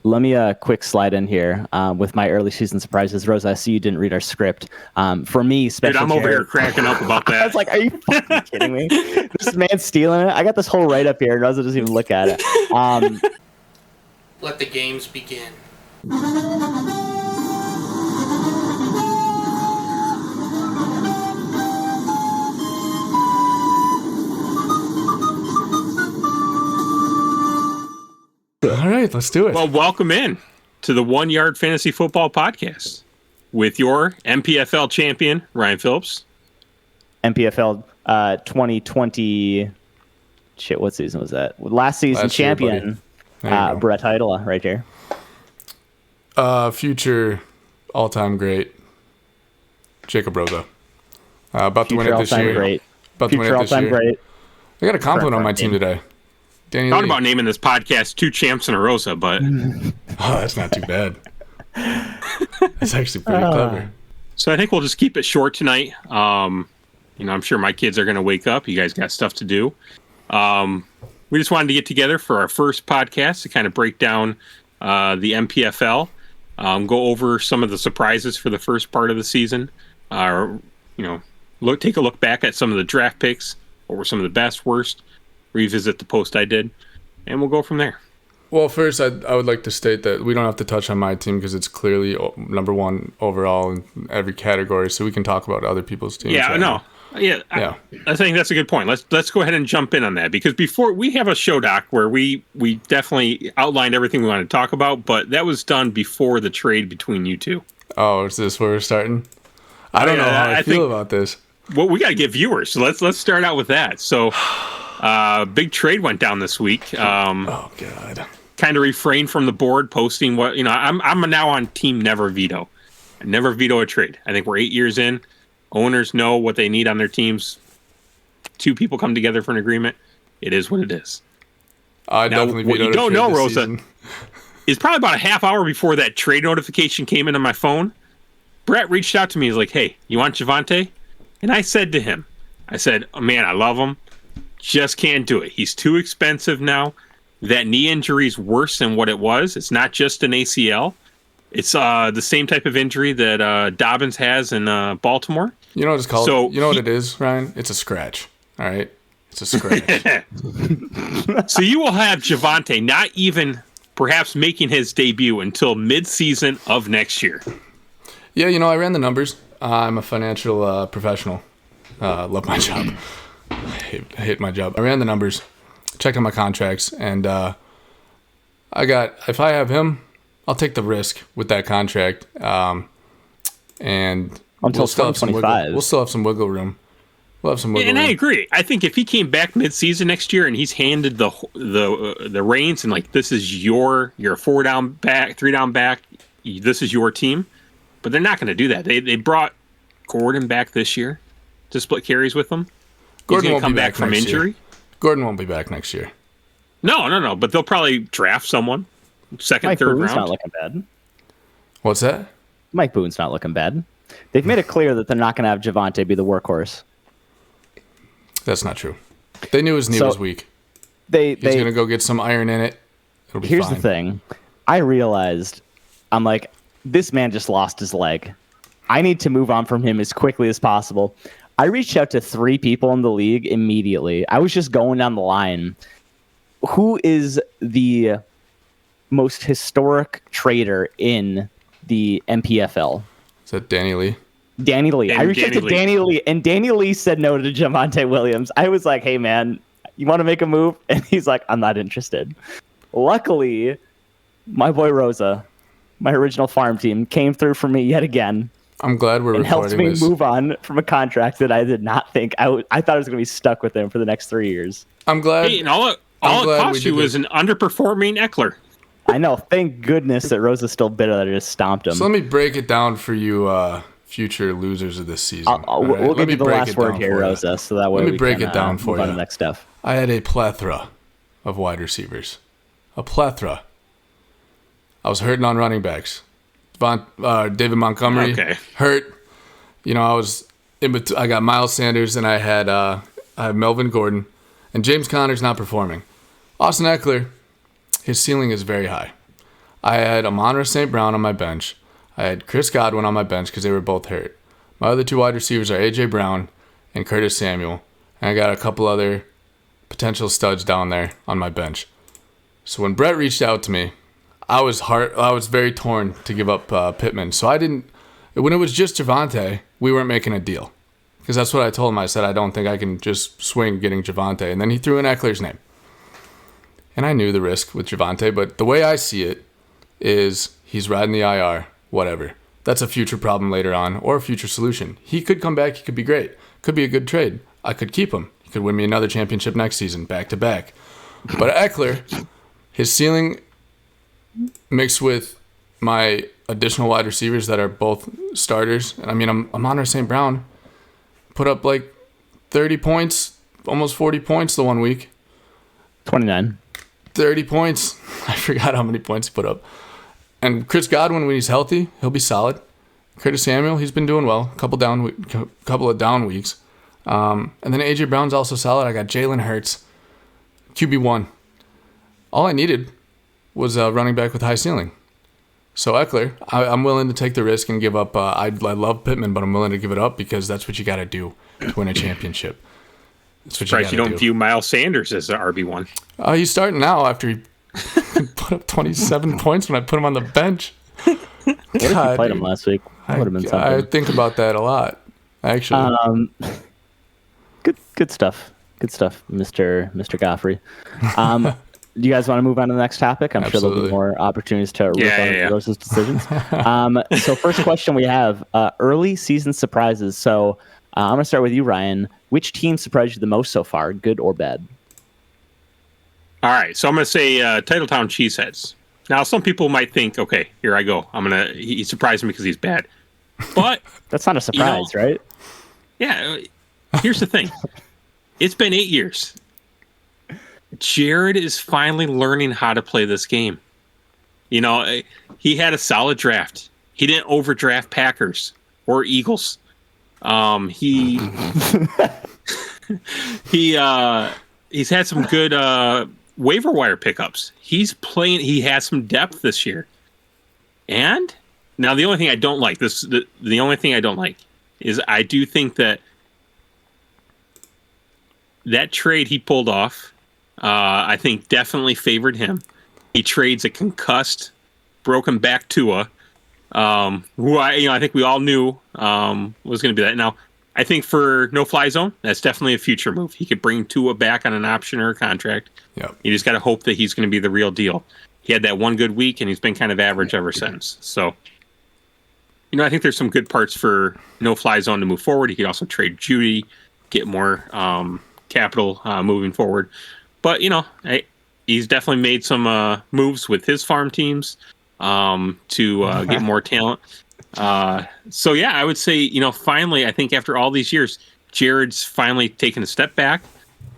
Let me quick slide in here with my early season surprises. Rosa, I see you didn't read our script. For me, special. Dude, I'm over here cracking up about that. I was like, are you fucking kidding me? This man's stealing it. I got this whole write-up here, and Rosa doesn't even look at it. Let the games begin. All right, let's do it. Well, welcome in to the 1 Yard Fantasy Football Podcast with your MPFL champion, Ryan Phillips. MPFL 2020. Shit, what season was that? Last season champion, Brett Heidela, right here. Future all-time great, Jacob Rosa. About to win it this year. Great. About to win it this year. Great. I got a compliment on my team today. Danny Thought Lee. about naming this podcast Two Champs and a Rosa, but Oh, that's not too bad. That's actually pretty clever. So I think we'll just keep it short tonight. I'm sure my kids are going to wake up. You guys got stuff to do. We just wanted to get together for our first podcast to kind of break down the MPFL, go over some of the surprises for the first part of the season. Take a look back at some of the draft picks, what were some of the best, worst, revisit the post I did, and we'll go from there. Well, first, I would like to state that we don't have to touch on my team because it's clearly number one overall in every category, so we can talk about other people's teams. Yeah, no. Yeah, I think that's a good point. Let's go ahead and jump in on that, because before we have a show doc where we definitely outlined everything we want to talk about, but that was done before the trade between you two. Oh, is this where we're starting? I don't know how I feel about this. Well, we got to get viewers, so let's start out with that. So, big trade went down this week. Oh God. Kind of refrain from the board posting what I'm now on team never veto. I never veto a trade. I think we're 8 years in. Owners know what they need on their teams. Two people come together for an agreement. It is what it is. I definitely what you don't know, Rosa, season. is probably about a half hour before that trade notification came into my phone. Brett reached out to me. He's like, "Hey, you want Javonte?" And I said to him, "Oh, man, I love him. Just can't do it. He's too expensive now. That knee injury is worse than what it was. It's not just an ACL. It's the same type of injury that Dobbins has in Baltimore." You know what it's called? So you know what it is, Ryan? It's a scratch. All right? It's a scratch. So you will have Javonte not even perhaps making his debut until mid-season of next year. Yeah, I ran the numbers. I'm a financial professional. Love my job. I hate my job. I ran the numbers, checked on my contracts, and if I have him, I'll take the risk with that contract. And until 2025. We'll still have some wiggle room. We'll have some wiggle room. I agree. I think if he came back mid-season next year and he's handed the reins and this is your 4 down back, 3 down back, this is your team. But they're not going to do that. They brought Gordon back this year to split carries with them. Gordon won't come back from injury. Gordon won't be back next year. No. But they'll probably draft someone second, third round. Mike Boone's not looking bad. What's that? Mike Boone's not looking bad. They've made it clear that they're not going to have Javonte be the workhorse. That's not true. They knew his knee was weak. He's going to go get some iron in it. It'll be Here's fine. the thing. I realized, I'm like, this man just lost his leg. I need to move on from him as quickly as possible. I reached out to 3 people in the league immediately. I was just going down the line. Who is the most historic trader in the MPFL? Is that Danny Lee? Danny Lee. I reached out to Danny Lee, and Danny Lee said no to Javonte Williams. I was like, hey, man, you want to make a move? And he's like, I'm not interested. Luckily, my boy Rosa, my original farm team, came through for me yet again. I'm glad we're and helped me this. move on from a contract that I did not think I thought I was going to be stuck with him for the next 3 years. I'm glad. Hey, and all it cost you was an underperforming Ekeler. I know. Thank goodness that Rosa's still bitter that I just stomped him. So let me break it down for you, future losers of this season. We'll give you the last word here, Rosa, so that way let me break it down for you. On the next stuff. I had a plethora of wide receivers. A plethora. I was hurting on running backs. David Montgomery hurt. I got Miles Sanders, and I had Melvin Gordon, and James Conner's not performing. Austin Ekeler, his ceiling is very high. I had Amon St. Brown on my bench. I had Chris Godwin on my bench because they were both hurt. My other two wide receivers are A.J. Brown and Curtis Samuel. And I got a couple other potential studs down there on my bench. So when Brett reached out to me, I was very torn to give up Pittman. So I didn't. When it was just Javonte, we weren't making a deal. Because that's what I told him. I said, I don't think I can just swing getting Javonte. And then he threw in Ekeler's name. And I knew the risk with Javonte, but the way I see it is he's riding the IR, whatever. That's a future problem later on, or a future solution. He could come back, he could be great. Could be a good trade. I could keep him. He could win me another championship next season, back to back. But Ekeler, his ceiling mixed with my additional wide receivers that are both starters. I mean, I'm on St. Brown. Put up like 30 points, almost 40 points the one week. 29. 30 points. I forgot how many points he put up. And Chris Godwin, when he's healthy, he'll be solid. Curtis Samuel, he's been doing well. Couple of down weeks. And then A.J. Brown's also solid. I got Jalen Hurts, QB1. All I needed was a running back with high ceiling. So Ekeler, I'm willing to take the risk and give up. I love Pittman, but I'm willing to give it up because that's what you got to do to win a championship. That's what you don't view Miles Sanders as an RB1. He's starting now after he put up 27 points when I put him on the bench. What if you played him last week? That would have been something. I think about that a lot, actually. Good stuff. Good stuff, Mr. Goffrey. Do you guys want to move on to the next topic? I'm sure there'll be more opportunities to rip on Rosa's decisions. So first question we have, early season surprises. So I'm going to start with you, Ryan. Which team surprised you the most so far, good or bad? All right, so I'm going to say Titletown Cheeseheads. Now, some people might think, okay, here I go. He surprised me because he's bad. But that's not a surprise, right? Yeah. Here's the thing. It's been 8 years. Jared is finally learning how to play this game. You know, he had a solid draft. He didn't overdraft Packers or Eagles. He's had some good waiver wire pickups. He has some depth this year. And now the only thing I don't like is I do think that trade he pulled off, I think definitely favored him. He trades a concussed, broken back Tua, who I think we all knew was going to be that. Now, I think for no fly zone, that's definitely a future move. He could bring Tua back on an option or a contract. Yep. You just got to hope that he's going to be the real deal. He had that one good week, and he's been kind of average ever since. So, I think there's some good parts for no fly zone to move forward. He could also trade Judy, get more capital moving forward. But, he's definitely made some moves with his farm teams to get more talent. So, yeah, I would say, finally, I think after all these years, Jared's finally taken a step back,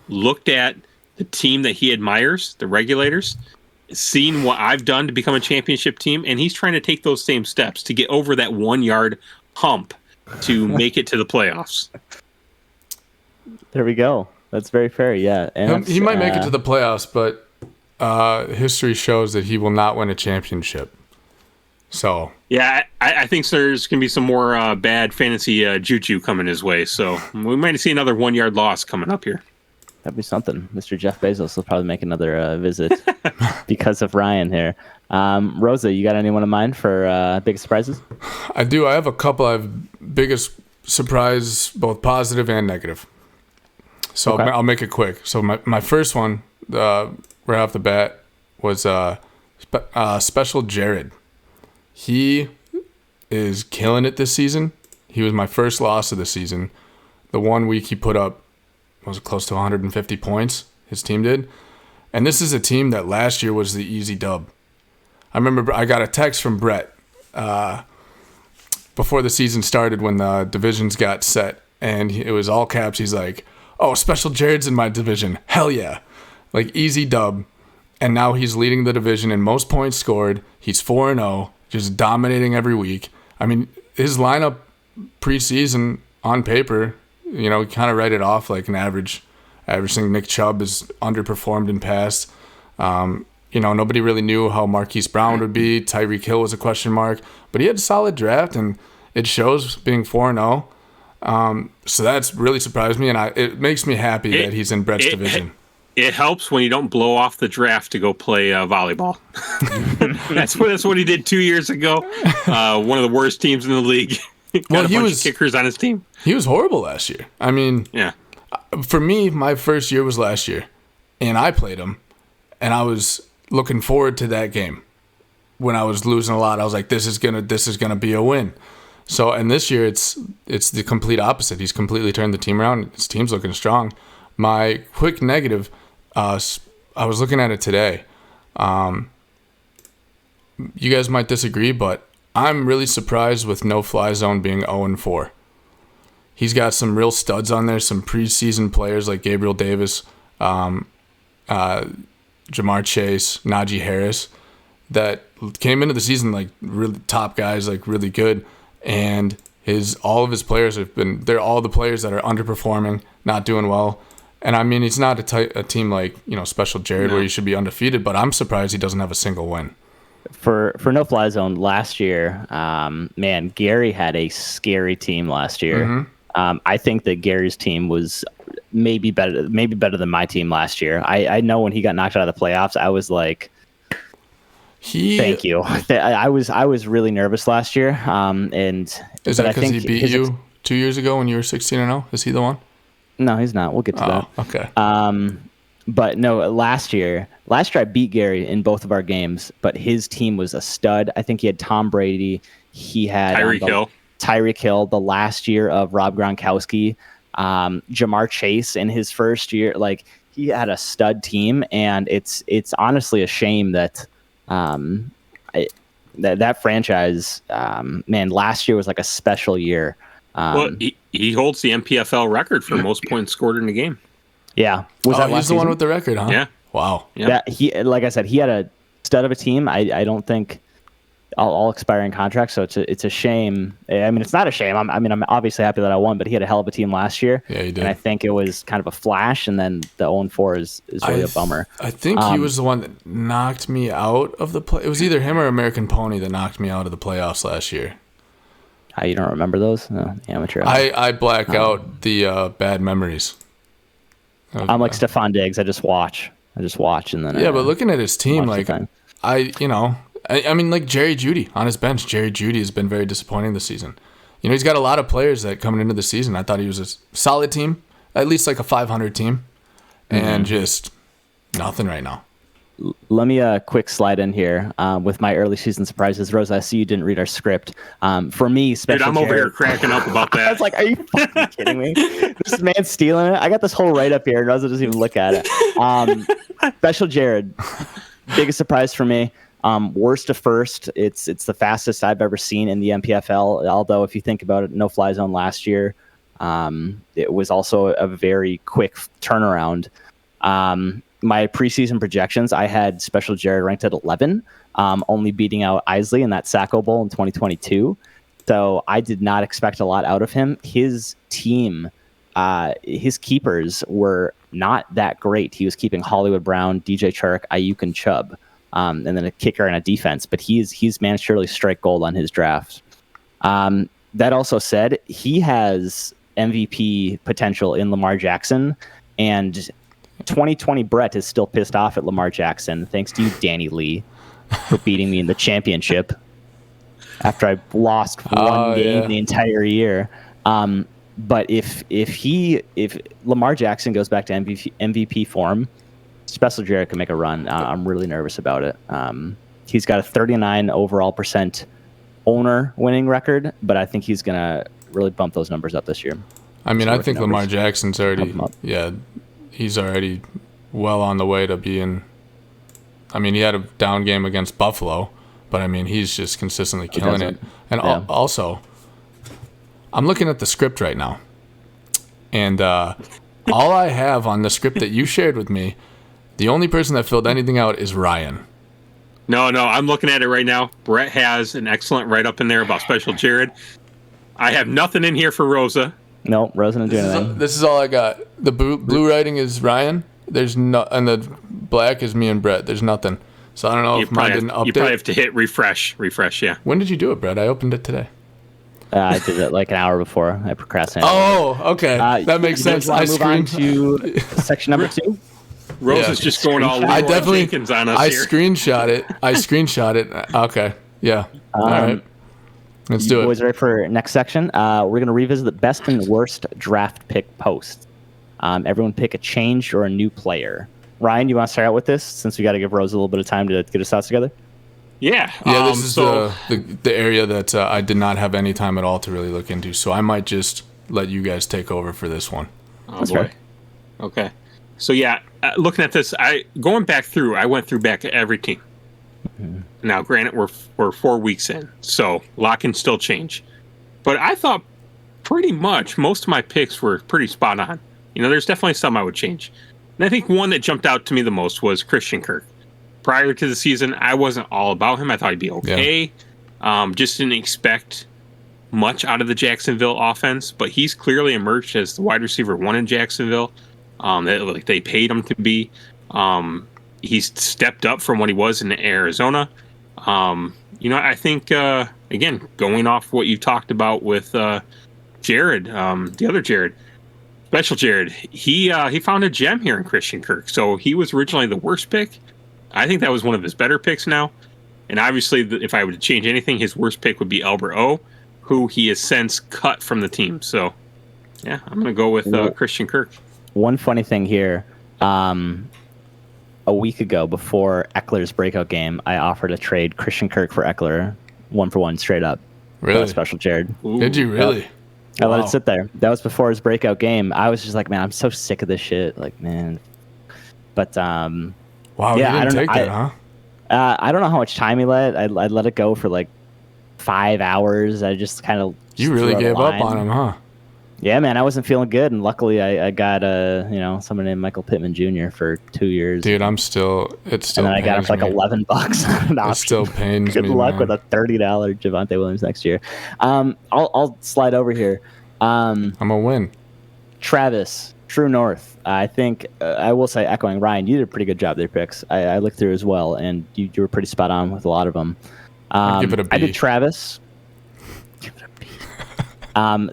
looked at the team that he admires, the Regulators, seen what I've done to become a championship team, and he's trying to take those same steps to get over that 1 yard hump to make it to the playoffs. There we go. That's very fair, yeah. And he might make it to the playoffs, but history shows that he will not win a championship. So yeah, I think there's going to be some more bad fantasy juju coming his way. So we might see another 1 yard loss coming up here. That'd be something. Mr. Jeff Bezos will probably make another visit because of Ryan here. Rosa, you got anyone in mind for big surprises? I do. I have a couple. I have biggest surprise, both positive and negative. So okay. I'll make it quick. So my first one, right off the bat, was Special Jared. He is killing it this season. He was my first loss of the season. The 1 week he put up was close to 150 points, his team did. And this is a team that last year was the easy dub. I remember I got a text from Brett before the season started when the divisions got set. And it was all caps. He's like, oh, Special Jared's in my division. Hell yeah. Like, easy dub. And now he's leading the division in most points scored. He's 4-0, just dominating every week. I mean, his lineup preseason on paper, we kind of write it off like an average thing. Nick Chubb is underperformed in pass. nobody really knew how Marquise Brown would be. Tyreek Hill was a question mark, but he had a solid draft, and it shows being 4-0. So that's really surprised me, and it makes me happy that he's in Brett's division. It helps when you don't blow off the draft to go play volleyball. That's what he did 2 years ago. One of the worst teams in the league. Got a bunch of kickers on his team. He was horrible last year. I mean, yeah. For me, my first year was last year, and I played him, and I was looking forward to that game. When I was losing a lot, I was like, "This is gonna be a win." So, and this year, it's the complete opposite. He's completely turned the team around. His team's looking strong. My quick negative, I was looking at it today. You guys might disagree, but I'm really surprised with no-fly zone being 0-4. He's got some real studs on there, some preseason players like Gabriel Davis, Jamar Chase, Najee Harris, that came into the season like really top guys, like really good, and all of his players they're all the players that are underperforming, not doing well. And I mean, he's not a team like Special Jared where you should be undefeated, but I'm surprised he doesn't have a single win. For no fly zone last year, man, Gary had a scary team last year. Mm-hmm. I think that Gary's team was maybe better than my team last year. I know when he got knocked out of the playoffs, I was like, thank you. I was really nervous last year. And is that because he beat you 2 years ago when you were 16-0? Is he the one? No, he's not. We'll get to that. Okay. But no, last year I beat Gary in both of our games, but his team was a stud. I think he had Tom Brady. He had Tyreek Hill the last year of Rob Gronkowski, Jamar Chase in his first year. Like, he had a stud team, and it's honestly a shame that that franchise, man, last year was like a special year. Well, he holds the MPFL record for most points scored in a game. Yeah. He's the one with the record, huh? Yeah. Wow. Yeah. Like I said, he had a stud of a team. I don't think all expiring contracts, so it's a shame. I mean, it's not a shame. I'm obviously happy that I won, but he had a hell of a team last year. Yeah, he did. And I think it was kind of a flash, and then the 0-4 is really a bummer. I think he was the one that knocked me out of the play. It was either him or American Pony that knocked me out of the playoffs last year. You don't remember those? No, amateur. I black out the bad memories. I'm like Stephon Diggs. I just watch, and then but looking at his team, like I mean, like Jerry Jeudy on his bench. Jerry Jeudy has been very disappointing this season. He's got a lot of players that coming into the season. I thought he was a solid team, at least like a 500 team, and just nothing right now. Let me quick slide in here with my early season surprises. Rosa, I see you didn't read our script. For me, Special Dude, I'm over here cracking up about that. I was like, are you fucking kidding me? This man's stealing it. I got this whole write-up here. Rosa doesn't even look at it. Special Jared, biggest surprise for me. Worst to first. It's the fastest I've ever seen in the MPFL. Although if you think about it, no fly zone last year, it was also a very quick turnaround. My preseason projections, I had Special Jared ranked at 11, only beating out Isley in that Sacco Bowl in 2022. So I did not expect a lot out of him. His team, his keepers were not that great. He was keeping Hollywood Brown, DJ Chark, Ayuk, and Chubb, and then a kicker and a defense. But he's managed to really strike gold on his draft. That also said, he has MVP potential in Lamar Jackson, and 2020 Brett is still pissed off at Lamar Jackson. Thanks to you, Danny Lee, for beating me in the championship after I lost one game the entire year. But if Lamar Jackson goes back to MVP form, Special Jared can make a run. I'm really nervous about it. He's got a 39 overall percent owner winning record, but I think he's gonna really bump those numbers up this year. I mean, I think Lamar Jackson's already he's already well on the way to being. I mean, he had a down game against Buffalo, but I mean, he's just consistently killing it. And also, I'm looking at the script right now, and all I have on the script that you shared with me, the only person that filled anything out is Ryan. No, I'm looking at it right now. Brett has an excellent write-up in there about Special Jared. I have nothing in here for Rosa. No, Rosa didn't do anything. This is all I got. The blue writing is Ryan. There's no, and the black is me and Brett. There's nothing. So I don't know if mine didn't update. You probably have to hit refresh. Yeah. When did you do it, Brett? I opened it today. I did it like an hour before. I procrastinated. Oh, okay. That makes sense. I move on to section number 2. Rosa's just going all I Leroy definitely. Jenkins on us I here. screenshot it. Okay. Yeah. All right. Let's do You it. boys ready for next section? We're going to revisit the best and worst draft pick posts. Everyone pick a changed or a new player. Ryan, you want to start out with this since we got to give Rose a little bit of time to get us thoughts together? Yeah. Yeah, this is the area that I did not have any time at all to really look into. So I might just let you guys take over for this one. Oh, That's boy. fair. Okay. So, yeah, looking at this, I went through back every team. Mm-hmm. Now, granted, we're 4 weeks in, so a lot can still change. But I thought pretty much most of my picks were pretty spot on. There's definitely some I would change. And I think one that jumped out to me the most was Christian Kirk. Prior to the season, I wasn't all about him. I thought he'd be okay. Yeah. Just didn't expect much out of the Jacksonville offense, but he's clearly emerged as the wide receiver 1 in Jacksonville. They paid him to be. He's stepped up from what he was in Arizona. I think again, going off what you talked about with Jared, the other Jared, Special Jared, he found a gem here in Christian Kirk. So he was originally the worst pick. I think that was one of his better picks now. And obviously, if I were to change anything, his worst pick would be Albert O, who he has since cut from the team. So, yeah, I'm going to go with Christian Kirk. One funny thing here. A week ago, before Ekeler's breakout game, I offered to trade Christian Kirk for Ekeler, 1-for-1, straight up. Really? Special Jared. Ooh. Did you really? Yep. I let it sit there. That was before his breakout game. I was just like, man, I'm so sick of this shit. Like, man. But, wow, yeah, you didn't take that, huh? I don't know how much time he let. I let it go for like 5 hours. I just kind of. You really gave up on him, huh? Yeah, man, I wasn't feeling good, and luckily I got someone named Michael Pittman Jr. for 2 years. Dude, it's still. And then I got him for like $11. It still pains Good me. Good luck man. with a $30 Javonte Williams next year. I'll slide over here. I'm gonna win. Travis, True North. I think I will say, echoing Ryan, you did a pretty good job with your picks. I looked through as well, and you were pretty spot on with a lot of them. I'd give it a B. I did Travis. Give it a B.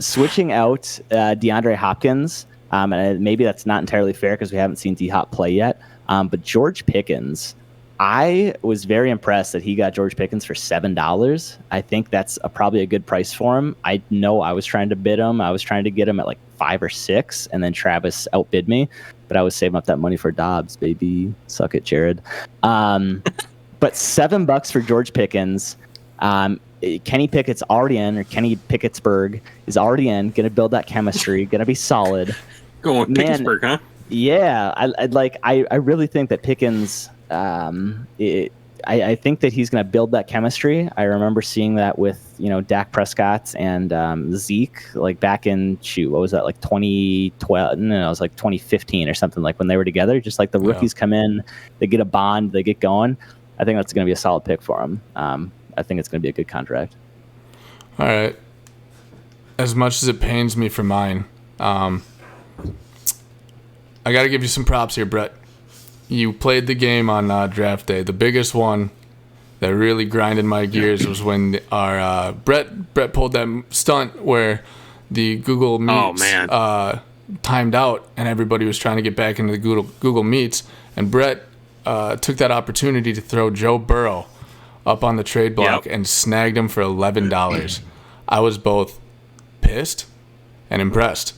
Switching out DeAndre Hopkins, and maybe that's not entirely fair because we haven't seen D-Hop play yet, but George Pickens, I was very impressed that he got George Pickens for $7. I think that's probably a good price for him. I know I was trying to bid him. I was trying to get him at like 5 or 6, and then Travis outbid me, but I was saving up that money for Dobbs, baby. Suck it, Jared. But $7 for George Pickens. Kenny Pickett's already in, or Kenny Pickettsburg is already in. Going to build that chemistry. Going to be solid. Going with Pittsburgh, huh? Yeah, I really think that Pickens. I think that he's going to build that chemistry. I remember seeing that with Dak Prescott and Zeke, like back in what was that, like 2012? No, it was like 2015 or something, like when they were together. Just like the rookies come in, they get a bond, they get going. I think that's going to be a solid pick for him. I think it's going to be a good contract. All right. As much as it pains me for mine, I got to give you some props here, Brett. You played the game on draft day. The biggest one that really grinded my gears was when our Brett pulled that stunt where the Google Meets timed out and everybody was trying to get back into the Google Meets, and Brett took that opportunity to throw Joe Burrow up on the trade block and snagged him for $11. I was both pissed and impressed.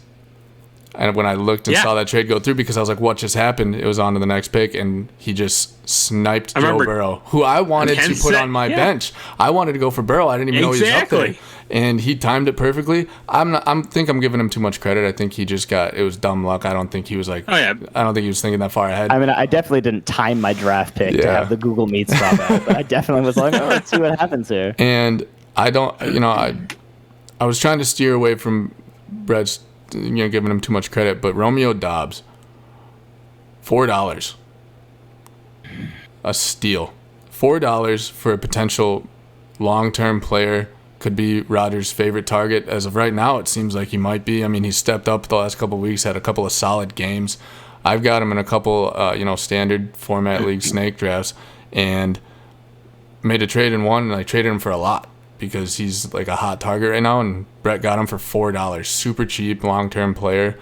And when I looked and saw that trade go through, because I was like, what just happened? It was on to the next pick, and he just sniped Joe Burrow, who I wanted to put on my bench. I wanted to go for Burrow. I didn't even know he was up there. And he timed it perfectly. I think I'm giving him too much credit. I think he just it was dumb luck. I don't think he was like, I don't think he was thinking that far ahead. I mean, I definitely didn't time my draft pick to have the Google Meets pop out, but I definitely was like, let's see what happens here. And I don't, I was trying to steer away from Brett's, giving him too much credit, but Romeo Dobbs, $4, a steal. $4 for a potential long-term player. Could be Rodgers' favorite target. As of right now, it seems like he might be. I mean, he's stepped up the last couple of weeks, had a couple of solid games. I've got him in a couple, standard format league snake drafts, and made a trade and won, and I traded him for a lot because he's like a hot target right now, and Brett got him for $4. Super cheap, long-term player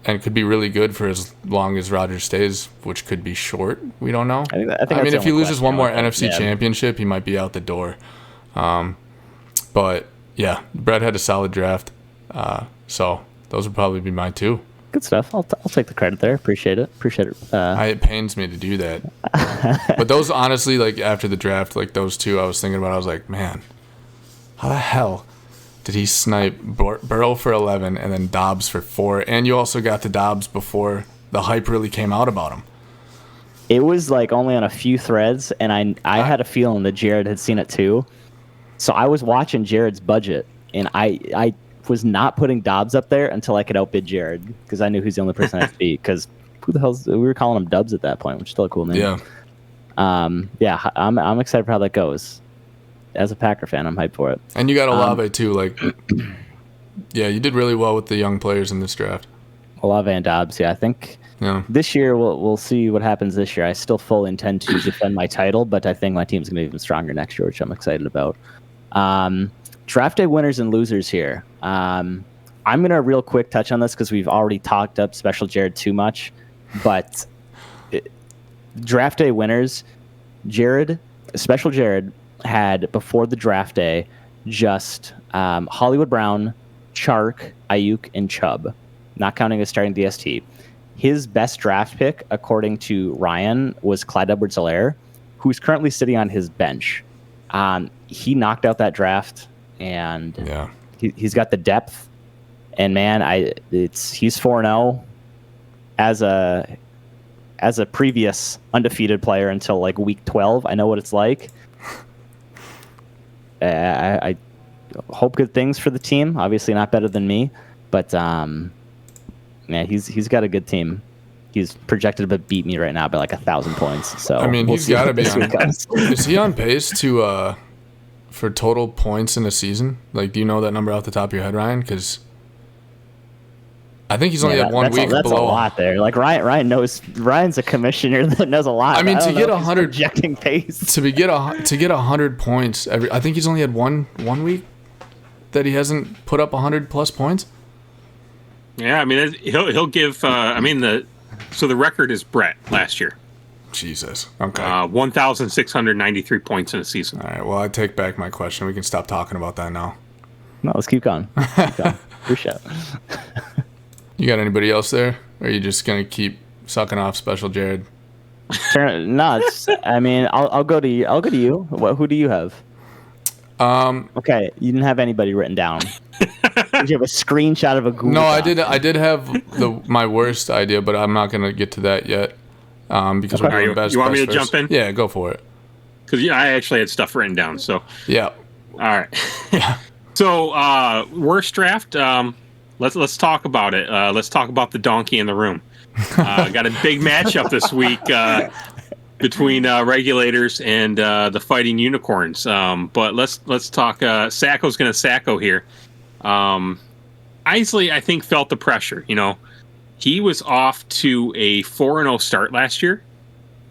and could be really good for as long as Rodgers stays, which could be short. We don't know. I think I mean, if he loses one more question. NFC championship, he might be out the door. But yeah, Brett had a solid draft. So those would probably be my two. Good stuff. I'll take the credit there. Appreciate it. It pains me to do that. But those, honestly, like after the draft, like those two I was thinking about, I was like, man, how the hell did he snipe Burrow for 11 and then Dobbs for 4? And you also got the Dobbs before the hype really came out about him. It was like only on a few threads, and I had a feeling that Jared had seen it too. So I was watching Jared's budget, and I was not putting Dobbs up there until I could outbid Jared, because I knew he's the only person I had to beat. Because who the hell's, we were calling him Dubs at that point, which is still a cool name. Yeah. I'm excited for how that goes. As a Packer fan, I'm hyped for it. And you got Olave too. Like, yeah, you did really well with the young players in this draft. Olave and Dobbs. Yeah, I think this year we'll see what happens this year. I still fully intend to defend my title, but I think my team's gonna be even stronger next year, which I'm excited about. Draft day winners and losers here. I'm gonna real quick touch on this because we've already talked up Special Jared too much, but draft day winners, Special Jared had before the draft day just Hollywood Brown, Chark, Ayuk, and Chubb, not counting his starting DST. His best draft pick, according to Ryan, was Clyde Edwards-Helaire, who's currently sitting on his bench. He knocked out that draft, and he's got the depth. And man, he's 4-0 as a previous undefeated player until like week 12. I know what it's like. I hope good things for the team. Obviously not better than me, but he's got a good team. He's projected to beat me right now by like 1,000 points. So I mean, he's got to be on. Is he on pace to for total points in a season? Like, do you know that number off the top of your head, Ryan? Because I think he's only had 1 week that's below. A lot there. Like Ryan knows. Ryan's a commissioner that knows a lot. I mean, to get 100 projecting pace, to get 100 points every. I think he's only had one week that he hasn't put up 100 plus points. Yeah, I mean, he'll give. So the record is Brett last year. Jesus. Okay. 1,693 points in a season. All right. Well, I take back my question. We can stop talking about that now. No, let's keep going. Appreciate it. You got anybody else there? Or are you just gonna keep sucking off Special Jared? Nuts. I mean, I'll go to you. Who do you have? Okay, you didn't have anybody written down. Did you have a screenshot of a Google? No, Doc? I did have my worst idea, but I'm not gonna get to that yet. Because we're doing best. You want me to first. jump in? Yeah, go for it. Because I actually had stuff written down. So yeah. All right. So worst draft. Let's talk about it. Let's talk about the donkey in the room. Got a big matchup this week between regulators and the Fighting Unicorns. But let's talk. Sacco's going to Sacco here. Isley, I think, felt the pressure. You know, he was off to a 4-0 start last year,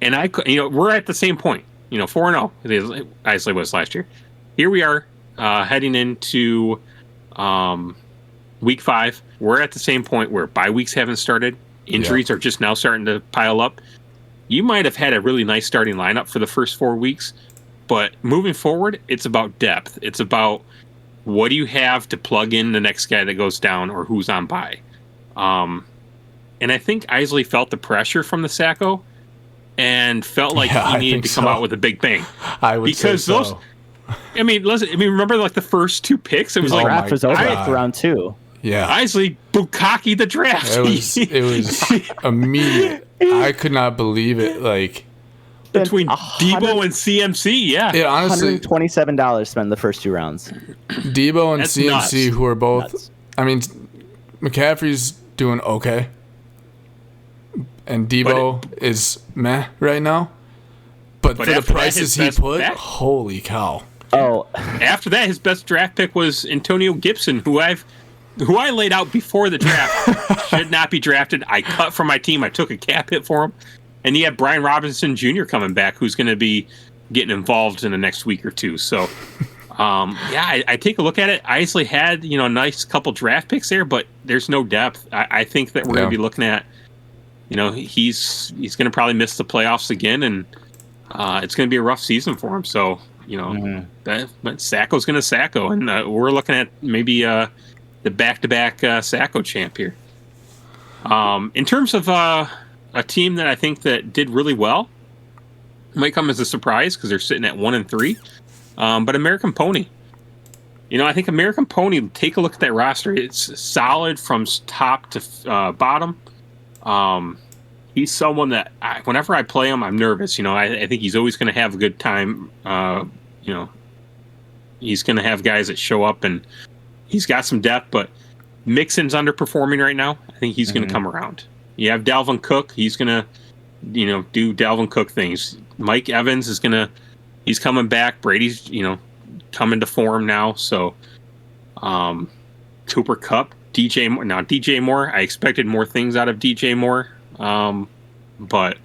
and we're at the same point. 4-0. Isley was last year. Here we are heading into week 5. We're at the same point where bye weeks haven't started. Injuries are just now starting to pile up. You might have had a really nice starting lineup for the first 4 weeks, but moving forward, it's about depth. It's about what do you have to plug in the next guy that goes down or who's on bye. And I think Isley felt the pressure from the Sacco and felt like he needed to come out with a big bang. I would say so. Remember like the first 2 picks? It was like draft was over after round 2. Yeah, Isley bukkake the draft. It was immediate. I could not believe it. Like between Debo and CMC, it honestly $127 spent the first 2 rounds. Debo and CMC, nuts. Who are both. Nuts. I mean, McCaffrey's doing okay, and Debo is meh right now. But for the prices he put, holy cow! Oh, after that, his best draft pick was Antonio Gibson, who I laid out before the draft should not be drafted. I cut from my team. I took a cap hit for him. And you have Brian Robinson Jr. coming back, who's going to be getting involved in the next week or two. So, I take a look at it. I actually had, a nice couple draft picks there, but there's no depth. I think that we're going to be looking at, he's going to probably miss the playoffs again, and it's going to be a rough season for him. So, but Sacco's going to Sacco, and we're looking at maybe the back-to-back Sacco champ here. In terms of a team that I think that did really well, might come as a surprise because they're sitting at 1-3. But American Pony, I think American Pony. Take a look at that roster; it's solid from top to bottom. He's someone that whenever I play him, I'm nervous. I think he's always going to have a good time. He's going to have guys that show up, and he's got some depth. But Mixon's underperforming right now. I think he's going to come around. You have Dalvin Cook. He's going to, do Dalvin Cook things. Mike Evans is going to. He's coming back. Brady's, coming to form now. So, Cooper Kupp, DJ Moore. Now, DJ Moore, I expected more things out of DJ Moore. But,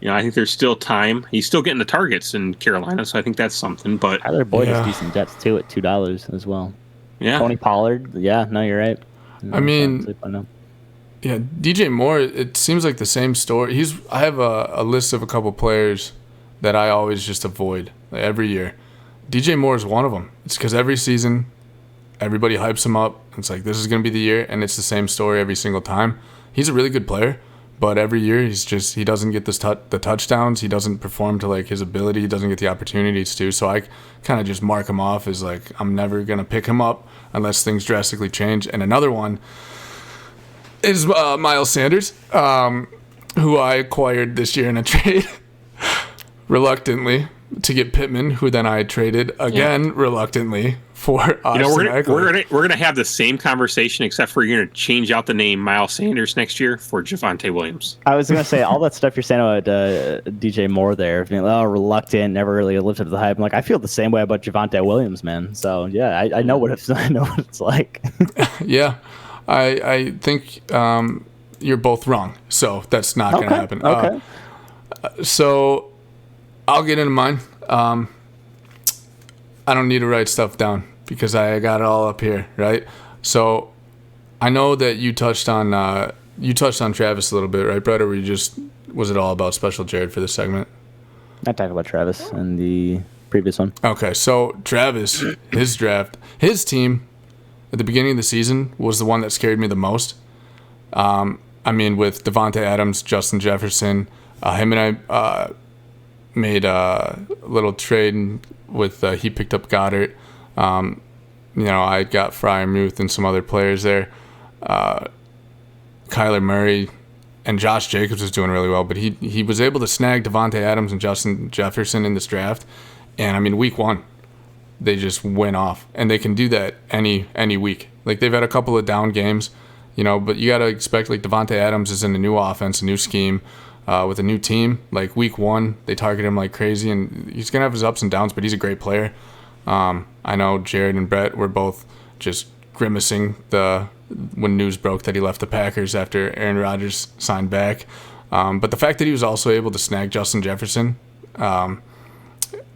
I think there's still time. He's still getting the targets in Carolina, so I think that's something. But Tyler Boyd has decent depth, too, at $2 as well. Yeah. Tony Pollard. Yeah, no, you're right. I mean, yeah, DJ Moore, it seems like the same story. I have a list of a couple players that I always just avoid every year. DJ Moore is one of them. It's because every season, everybody hypes him up. It's like, this is going to be the year, and it's the same story every single time. He's a really good player, but every year he doesn't get the touchdowns. He doesn't perform to his ability. He doesn't get the opportunities to. So I kind of just mark him off as I'm never going to pick him up unless things drastically change. And another one is Miles Sanders, who I acquired this year in a trade. Reluctantly to get Pittman, who then I traded again reluctantly for Austin Ekeler. We're gonna have the same conversation, except for you're gonna change out the name Miles Sanders next year for Javonte Williams. I was gonna say all that stuff you're saying about DJ Moore there, being reluctant, never really lived up to the hype. I'm I feel the same way about Javonte Williams, man. So yeah, I know what it's like. Yeah, I think you're both wrong. So that's not gonna happen. Okay. So I'll get into mine. I don't need to write stuff down because I got it all up here, right? So I know that you touched on Travis a little bit, right, Brett? Or was it all about Special Jared for this segment? I talked about Travis in the previous one. Okay, so Travis, his draft, his team at the beginning of the season was the one that scared me the most. With Devontae Adams, Justin Jefferson, him and I made a little trade with he picked up Goddard. I got Freiermuth and some other players there. Kyler Murray and Josh Jacobs was doing really well, but he was able to snag Devontae Adams and Justin Jefferson in this draft. And week one, they just went off, and they can do that any week. They've had a couple of down games, but you got to expect Devontae Adams is in a new offense, a new scheme. With a new team, week one, they target him like crazy, and he's going to have his ups and downs, but he's a great player. I know Jared and Brett were both just grimacing when news broke that he left the Packers after Aaron Rodgers signed back. But the fact that he was also able to snag Justin Jefferson, and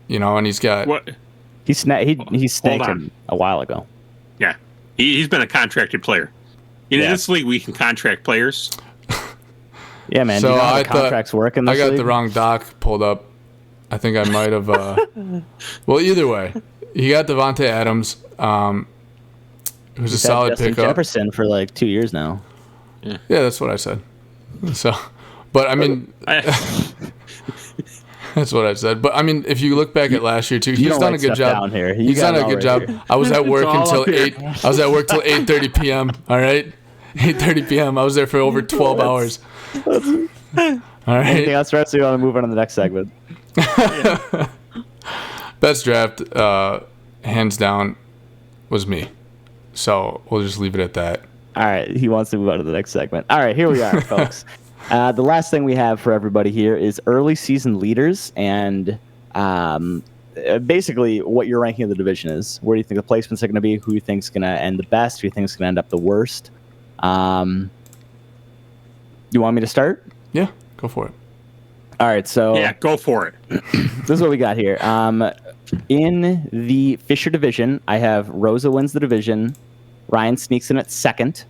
he's got... What? He snagged him a while ago. Yeah. He's been a contracted player. In this league, we can contract players. Yeah, man. So do you know how I the contracts work in this I got league? the wrong doc pulled up. I think I might have. Well, either way, he got Devontae Adams, who's a solid Justin pickup. Jefferson for 2 years now. Yeah, that's what I said. So, but that's what I said. But if you look back at last year too, he's done a good job. Down here. He's done a good job. Here. I was at work until 8. I was at work till 8:30 p.m. All right. 8:30 p.m. I was there for over 12 hours. All right. Anything else, Russ? You want to move on to the next segment? Best draft, hands down, was me. So we'll just leave it at that. All right. He wants to move on to the next segment. All right. Here we are, folks. The last thing we have for everybody here is early season leaders and basically what your ranking of the division is. Where do you think the placements are going to be? Who you think is going to end the best? Who you think is going to end up the worst? You want me to start? Yeah, go for it. All right, so Yeah, go for it. this is what we got here. In the Fisher division, I have Rosa wins the division. Ryan sneaks in at second.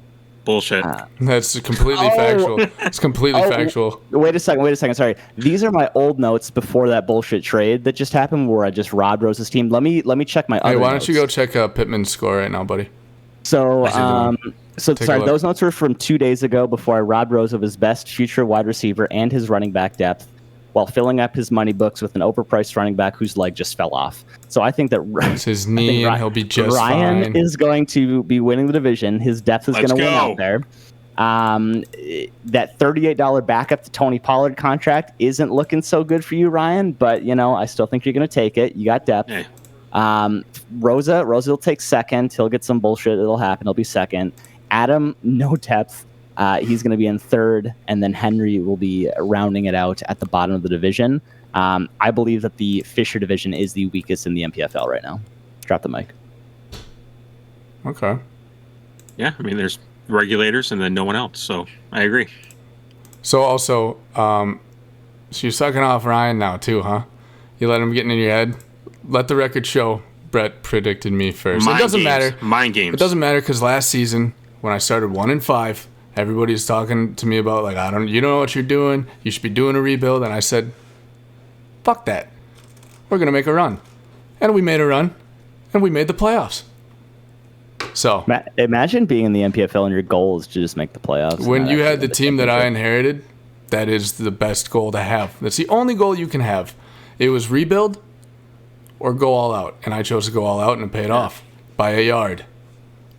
Bullshit. That's completely factual. It's completely factual. Wait a second. Sorry. These are my old notes before that bullshit trade that just happened where I just robbed Rosa's team. Let me check my other Hey, why notes. don't you go check Pittman's score right now, buddy? So, Take a sorry, look. those notes were from 2 days ago before I robbed Rosa of his best future wide receiver and his running back depth while filling up his money books with an overpriced running back whose leg just fell off. So I think that It's his knee, and he'll be just Ryan fine. is going to be winning the division. His depth is going to win out there. That $38 backup to Tony Pollard contract isn't looking so good for you, Ryan, but, I still think you're going to take it. You got depth. Hey. Rosa will take second. He'll get some bullshit. It'll happen. He'll be second. Adam, no depth. He's going to be in third, and then Henry will be rounding it out at the bottom of the division. I believe that the Fisher division is the weakest in the MPFL right now. Drop the mic. Okay. Yeah, I mean, there's regulators and then no one else, so I agree. So also, so you're sucking off Ryan now too, huh? You let him get in your head? Let the record show Brett predicted me first. It doesn't matter. Mind games. It doesn't matter because last season, when I started 1-5, everybody's talking to me about you don't know what you're doing. You should be doing a rebuild. And I said, fuck that. We're gonna make a run, and we made a run, and we made the playoffs. So Imagine being in the MPFL and your goal is to just make the playoffs. when you had the team that I inherited, that is the best goal to have. That's the only goal you can have. It was rebuild or go all out, and I chose to go all out, and it paid off by a yard,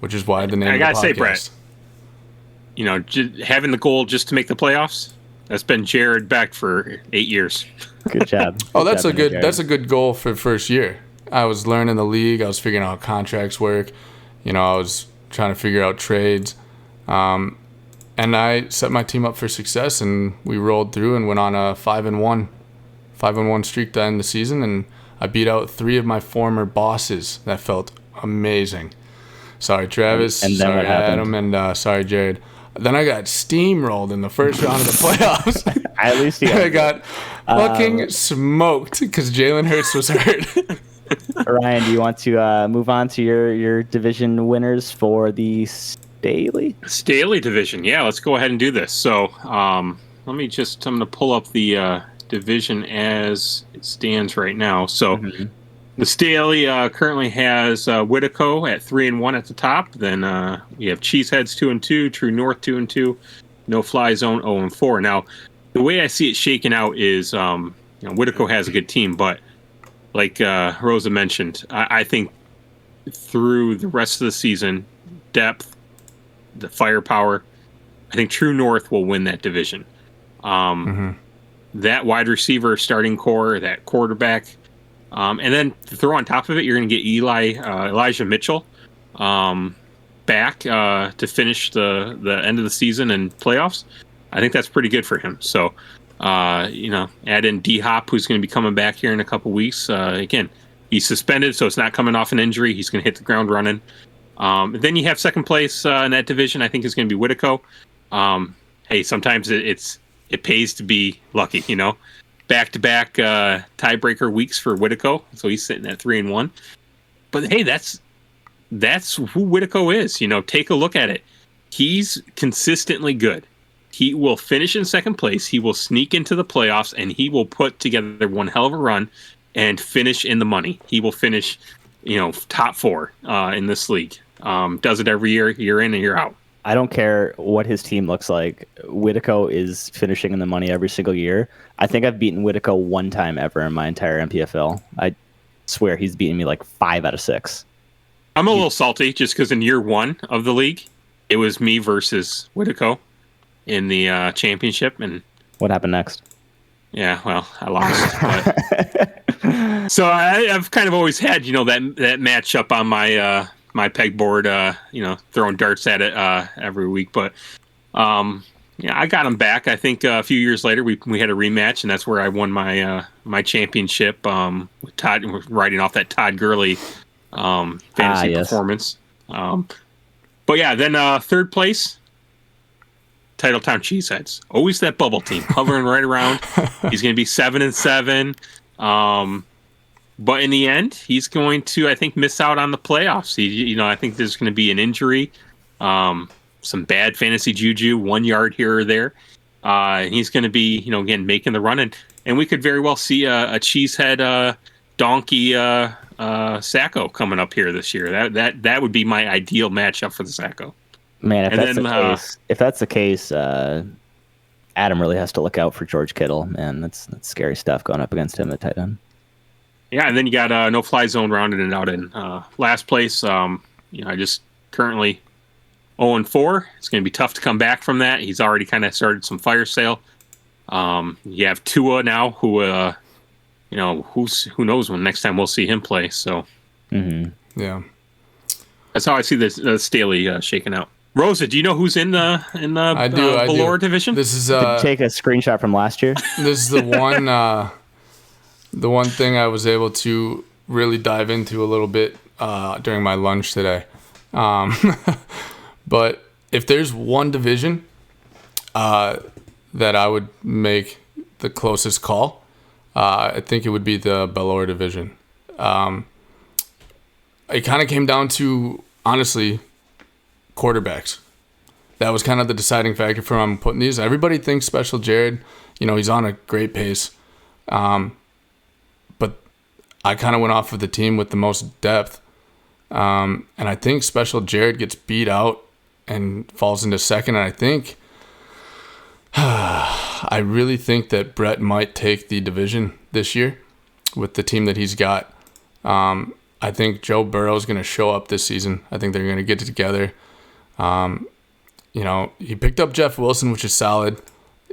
which is why the name. I gotta of the say, podcast. Brett, having the goal just to make the playoffs, that's been Jared Beck for 8 years. Good job. Oh, that's a good goal for first year. I was learning the league. I was figuring out how contracts work. I was trying to figure out trades. And I set my team up for success, and we rolled through and went on a 5-1 streak to end the season, and I beat out 3 of my former bosses. That felt amazing. Sorry, Travis. And then sorry, what happened? Adam. And sorry, Jared. Then I got steamrolled in the first round of the playoffs. At least I got fucking smoked because Jalen Hurts was hurt. Ryan, do you want to move on to your division winners for the Staley? Staley division. Yeah, let's go ahead and do this. So I'm going to pull up the division as it stands right now. So the Staley currently has Whittico at 3-1 at the top. Then we have Cheeseheads 2-2, True North 2-2, No Fly Zone 0-4. Now, the way I see it shaking out is Whittico has a good team, but like Rosa mentioned, I think through the rest of the season, depth, the firepower, I think True North will win that division. That wide receiver starting core, that quarterback, and then to throw on top of it, you're going to get Elijah Mitchell back to finish the end of the season and playoffs. I think that's pretty good for him. So, add in D-Hop, who's going to be coming back here in a couple weeks. Again, he's suspended, so it's not coming off an injury. He's going to hit the ground running. Then you have second place in that division, I think, is going to be Whittico. Hey, sometimes it pays to be lucky, Back-to-back tiebreaker weeks for Whittico, so he's sitting at 3-1. But hey, that's who Whittico is. Take a look at it. He's consistently good. He will finish in second place. He will sneak into the playoffs, and he will put together one hell of a run and finish in the money. He will finish, top 4 in this league. Does it every year in and year out. I don't care what his team looks like. Whittico is finishing in the money every single year. I think I've beaten Whittico 1 time ever in my entire MPFL. I swear he's beaten me like 5 out of 6. I'm a little salty just because in year 1 of the league, it was me versus Whittico in the championship. And what happened next? Yeah, well, I lost. But so I've kind of always had, that matchup on my my pegboard, throwing darts at it every week. But I got him back. I think a few years later we had a rematch, and that's where I won my my championship. With Todd, riding off that Todd Gurley fantasy performance. But yeah, then third place, Titletown Cheeseheads. Always that bubble team hovering right around. He's going to be 7-7. But in the end, he's going to, I think, miss out on the playoffs. I think there's going to be an injury, some bad fantasy juju, 1 yard here or there. And he's going to be, again, making the run. And we could very well see a cheesehead donkey Sacco coming up here this year. That would be my ideal matchup for the Sacco. Man, if that's the case, Adam really has to look out for George Kittle. Man, that's scary stuff going up against him at tight end. Yeah, and then you got no fly zone rounding it out in last place. I just currently 0-4. It's going to be tough to come back from that. He's already kind of started some fire sale. You have Tua now, who who knows when next time we'll see him play. So, yeah, that's how I see this Staley shaking out. Rosa, do you know who's in the Valor division? This is take a screenshot from last year. This is the one thing I was able to really dive into a little bit during my lunch today. But if there's one division that I would make the closest call, I think it would be the Valor division. It kind of came down to, honestly, quarterbacks. That was kind of the deciding factor for him putting these. Everybody thinks Special Jared, he's on a great pace. But I kind of went off of the team with the most depth. And I think Special Jared gets beat out and falls into second. And I really think that Brett might take the division this year with the team that he's got. I think Joe Burrow is going to show up this season. I think they're going to get it together. He picked up Jeff Wilson, which is solid.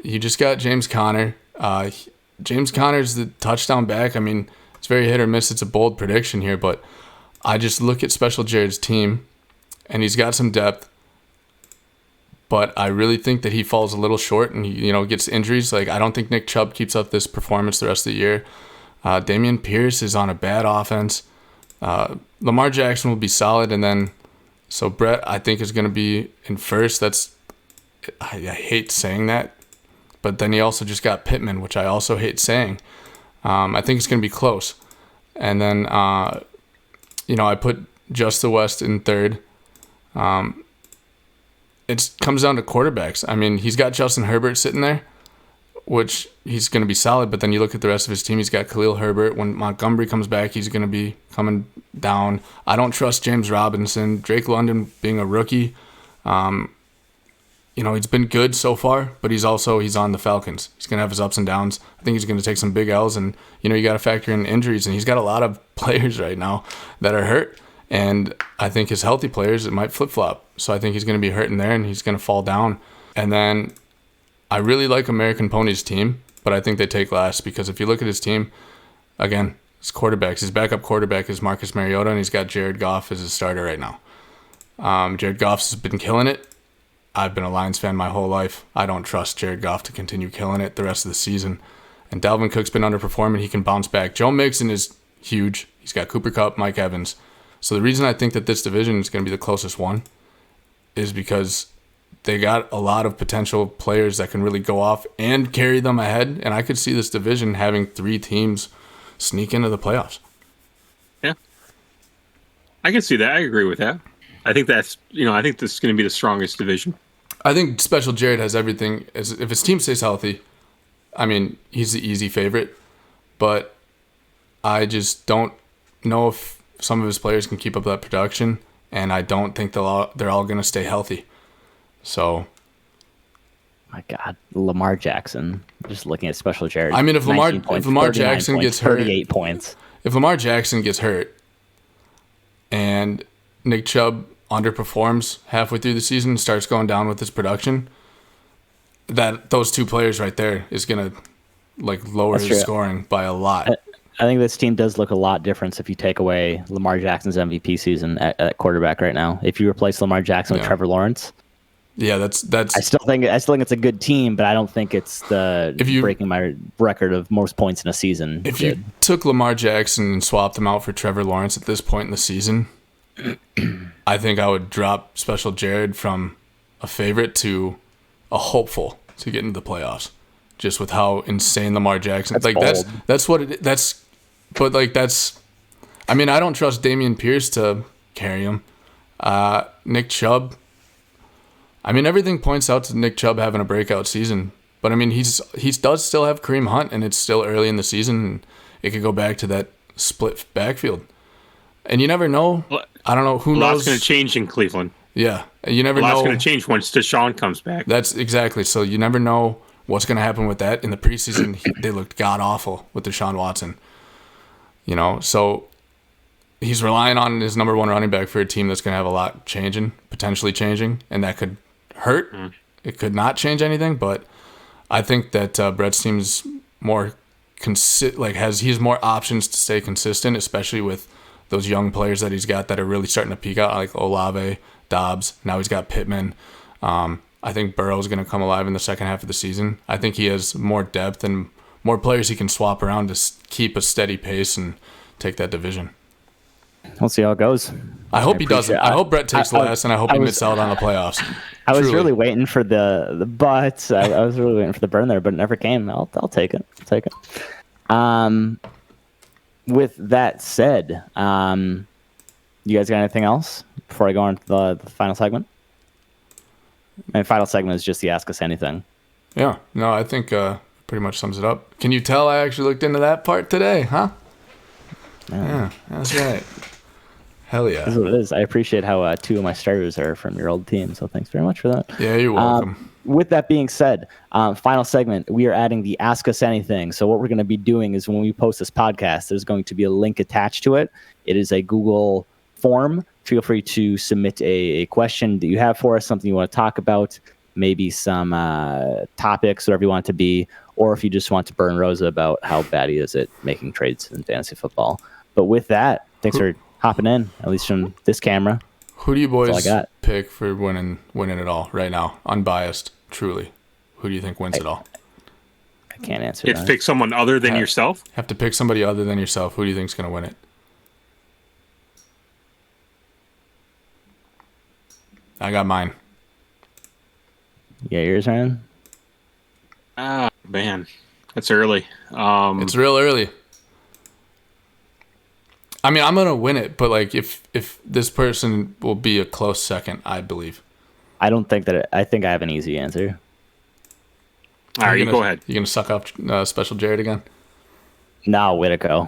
You just got James Conner. James Conner's the touchdown back. I mean, it's very hit or miss. It's a bold prediction here, but I just look at Special Jared's team, and he's got some depth. But I really think that he falls a little short and he, gets injuries. Like, I don't think Nick Chubb keeps up this performance the rest of the year. Dameon Pierce is on a bad offense. Lamar Jackson will be solid, and then so Brett, I think, is going to be in first. I hate saying that, but then he also just got Pittman, which I also hate saying. I think it's going to be close. And then, I put Just the West in third. It comes down to quarterbacks. I mean, he's got Justin Herbert sitting there, which he's going to be solid. But then you look at the rest of his team. He's got Khalil Herbert. When Montgomery comes back, he's going to be coming down. I don't trust James Robinson. Drake London being a rookie. He's been good so far, but he's on the Falcons. He's going to have his ups and downs. I think he's going to take some big L's. And, you got to factor in injuries. And he's got a lot of players right now that are hurt. And I think his healthy players, it might flip-flop. So I think he's going to be hurting there and he's going to fall down. And then I really like American Pony's team, but I think they take last because if you look at his team, again, his quarterbacks, his backup quarterback is Marcus Mariota, and he's got Jared Goff as his starter right now. Jared Goff's been killing it. I've been a Lions fan my whole life. I don't trust Jared Goff to continue killing it the rest of the season. And Dalvin Cook's been underperforming. He can bounce back. Joe Mixon is huge. He's got Cooper Kupp, Mike Evans. So the reason I think that this division is going to be the closest one is because they got a lot of potential players that can really go off and carry them ahead. And I could see this division having 3 teams sneak into the playoffs. Yeah. I can see that. I agree with that. I think that's, I think this is going to be the strongest division. I think Special Jared has everything. If his team stays healthy, I mean, he's the easy favorite. But I just don't know if some of his players can keep up that production, and I don't think they're all going to stay healthy. So, my God, Lamar Jackson. Just looking at Special Jared. I mean, if Lamar Jackson gets hurt, 38 points. If Lamar Jackson gets hurt, and Nick Chubb underperforms halfway through the season and starts going down with his production, those 2 players right there is going to lower his scoring by a lot. I think this team does look a lot different if you take away Lamar Jackson's MVP season at quarterback right now. If you replace Lamar Jackson with Trevor Lawrence, that's. I still think it's a good team, but I don't think it's breaking my record of most points in a season. If you took Lamar Jackson and swapped him out for Trevor Lawrence at this point in the season, I think I would drop Special Jared from a favorite to a hopeful to get into the playoffs, just with how insane Lamar Jackson. That's like bold. that's what it, that's. But like that's. I mean, I don't trust Dameon Pierce to carry him. Nick Chubb. I mean, everything points out to Nick Chubb having a breakout season. But I mean, he does still have Kareem Hunt, and it's still early in the season. And it could go back to that split backfield, and you never know. I don't know who knows. A lot's going to change in Cleveland. Yeah, you never A lot's know. going to change once Deshaun comes back. That's exactly. So you never know what's going to happen with that. In the preseason, they looked god awful with Deshaun Watson. You know, so he's relying on his number one running back for a team that's going to have a lot potentially changing, and that could hurt. It could not change anything, but I think that Brett's team's more he's more options to stay consistent, especially with those young players that he's got that are really starting to peak out, like Olave, Dobbs. Now he's got Pittman. I think Burrow's going to come alive in the second half of the season. I think he has more depth and more players he can swap around to keep a steady pace and take that division. We'll see how it goes. I hope he doesn't. I hope Brett takes last, and I hope he misses out on the playoffs. I was Truly. really waiting for the but. I was really waiting for the burn there, but it never came. I'll take it. I'll take it. With that said, you guys got anything else before I go on to the final segment? My final segment is just the Ask Us Anything. Yeah. No, I think pretty much sums it up. Can you tell I actually looked into that part today, huh? Yeah, that's right. Hell yeah. That's what it is. I appreciate how two of my starters are from your old team, so thanks very much for that. Yeah, you're welcome. With that being said, final segment, we are adding the Ask Us Anything. So what we're going to be doing is when we post this podcast, there's going to be a link attached to it. It is a Google form. Feel free to submit a question that you have for us, something you want to talk about, maybe some topics, whatever you want it to be, or if you just want to burn Rosa about how bad he is at making trades in fantasy football. But with that, thanks for hopping in, at least from this camera. Who do you boys pick for winning it all right now? Unbiased, truly. Who do you think wins it all? I can't answer You that. have to pick someone other than yourself? Have to pick somebody other than yourself. Who do you think's going to win it? I got mine. Yeah, yours, Ryan? Ah, man. That's early. It's real early. I mean, I'm going to win it, but like if this person will be a close second, I believe. I don't think that I think I have an easy answer. All right, you go ahead. You going to suck up Special Jared again? No, Whitaco.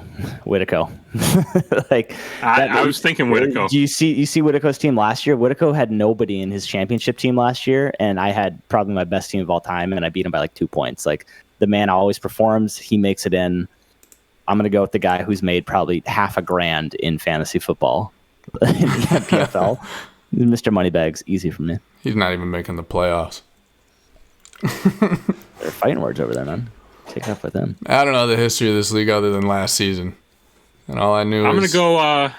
Like I was thinking Whitaco. Do you see Whitaco's team last year? Whitaco had nobody in his championship team last year, and I had probably my best team of all time, and I beat him by like 2 points. Like the man always performs. He makes it in. I'm gonna go with the guy who's made probably $500,000 in fantasy football in the MPFL. Mr. Moneybags, easy for me. He's not even making the playoffs. They're fighting words over there, man. Take it up with them. I don't know the history of this league other than last season, and all I knew. I'm gonna go. I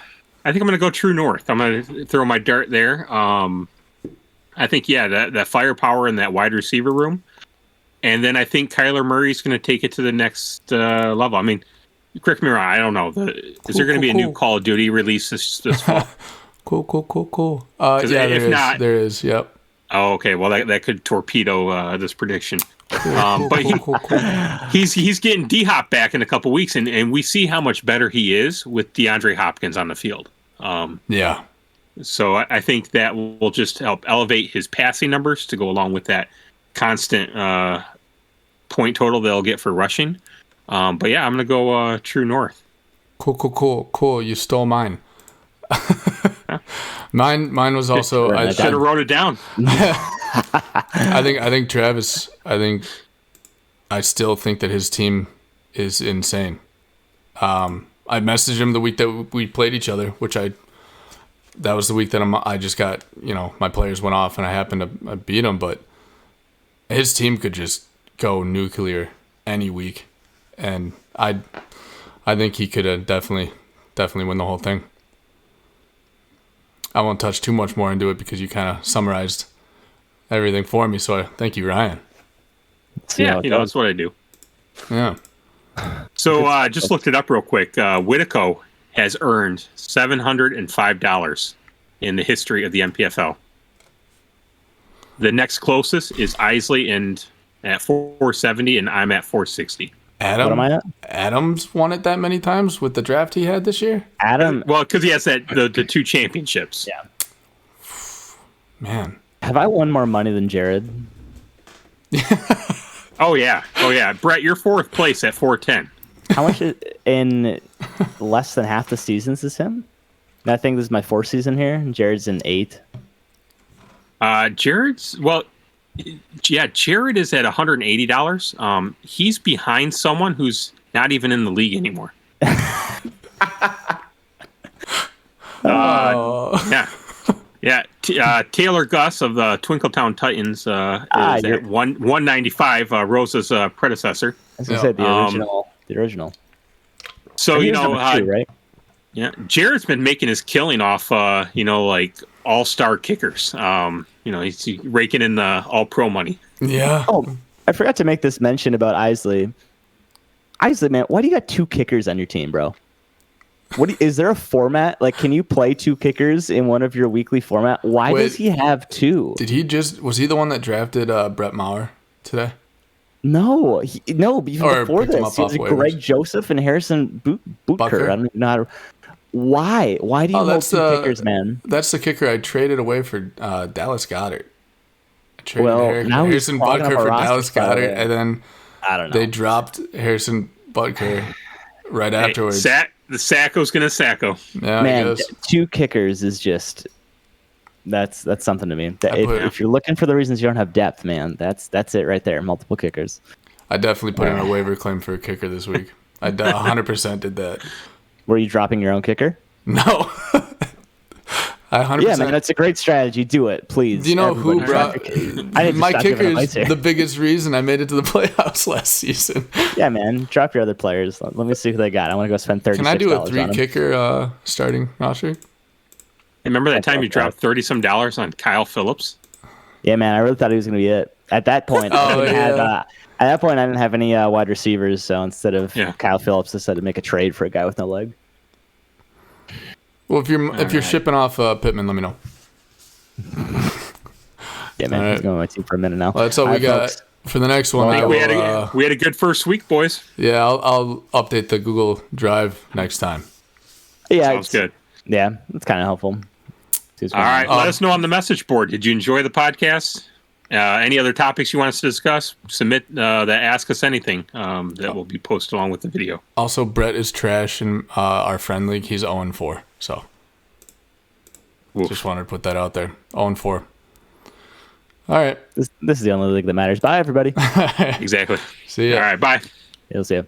think I'm gonna go True North. I'm gonna throw my dart there. I think that firepower in that wide receiver room, and then I think Kyler Murray's gonna take it to the next level. I mean, correct me wrong. I don't know. Is there gonna be a new Call of Duty release this fall? Cool. Yeah, there is. Yep. Oh, okay. Well, that could torpedo this prediction. But he's getting D-Hop back in a couple weeks, and we see how much better he is with DeAndre Hopkins on the field. Yeah. So I think that will just help elevate his passing numbers to go along with that constant point total they'll get for rushing. But yeah, I'm going to go True North. Cool. You stole mine. Mine was also. I should have wrote it down. I think Travis. I still think that his team is insane. I messaged him the week that we played each other, that was the week that I just got, my players went off and I happened to beat him, but his team could just go nuclear any week, and I think he could definitely win the whole thing. I won't touch too much more into it because you kind of summarized everything for me. So thank you, Ryan. Yeah, that's what I do. Yeah. So I just looked it up real quick. Whitaco has earned $705 in the history of the MPFL. The next closest is Isley and at 470, and I'm at 460. What am I at? Adams won it that many times with the draft he had this year? Adam, Well, because he has the 2 championships. yeah. Man. Have I won more money than Jared? Oh yeah. Brett, you're 4th place at 410. How much in less than half the seasons is him? And I think this is my 4th season here, and Jared's in 8. Jared is at $180. He's behind someone who's not even in the league anymore. Yeah. Taylor Gus of the Twinkletown Titans is at 195. Rosa's predecessor. I was gonna say the original. So And he was number 2, right? Yeah, Jared's been making his killing off, like all-star kickers. He's raking in the all-pro money. Yeah. Oh, I forgot to make this mention about Isley. Isley, man, why do you got 2 kickers on your team, bro? Is there a format? Like, can you play 2 kickers in one of your weekly format? Why does he have 2? Was he the one that drafted Brett Maher today? No, before picked him this, up he was off waivers. Greg Joseph and Harrison Butker. Butker? I don't even know how to. Why? Why do you hold 2 kickers, man? That's the kicker I traded away for Dallas Goedert. I traded Now he's Harrison clogging Butker up our for roster Dallas spot, Goedert, yeah. and then I don't know. they dropped Harrison Butker right afterwards. The Sacco's gonna Sacco. Yeah, Man, I guess. 2 kickers is just that's something to me. If you're looking for the reasons you don't have depth, man, that's it right there. Multiple kickers. I definitely put in a waiver claim for a kicker this week. I 100% did that. Were you dropping your own kicker? No. I 100%. Yeah, man, that's a great strategy. Do it, please. Do you know who Everybody brought drop your kicker. I didn't my stop kicker giving advice is here. the biggest reason I made it to the playoffs last season. Yeah, man, drop your other players. Let me see who they got. I want to go spend $36. Can I do a on 3 them. kicker starting roster? Remember that time you dropped $30-some on Kyle Phillips? Yeah, man, I really thought he was going to be it. At that point, I didn't have any wide receivers, so instead of Kyle Phillips, I decided to make a trade for a guy with no leg. Well, if you're shipping off Pittman, let me know. Yeah, man, All he's going on my team for a minute now. Well, that's all we got for the next one. We had a good first week, boys. Yeah, I'll update the Google Drive next time. Yeah, Sounds good. Yeah, it's kind of helpful. All right, let us know on the message board. Did you enjoy the podcast? Any other topics you want us to discuss? Submit the Ask Us Anything that will be posted along with the video. Also, Brett is trash in our friend league. He's 0-4. So, just wanted to put that out there. 0-4. All right. This is the only league that matters. Bye, everybody. Exactly. See ya. All right, bye. You'll see you.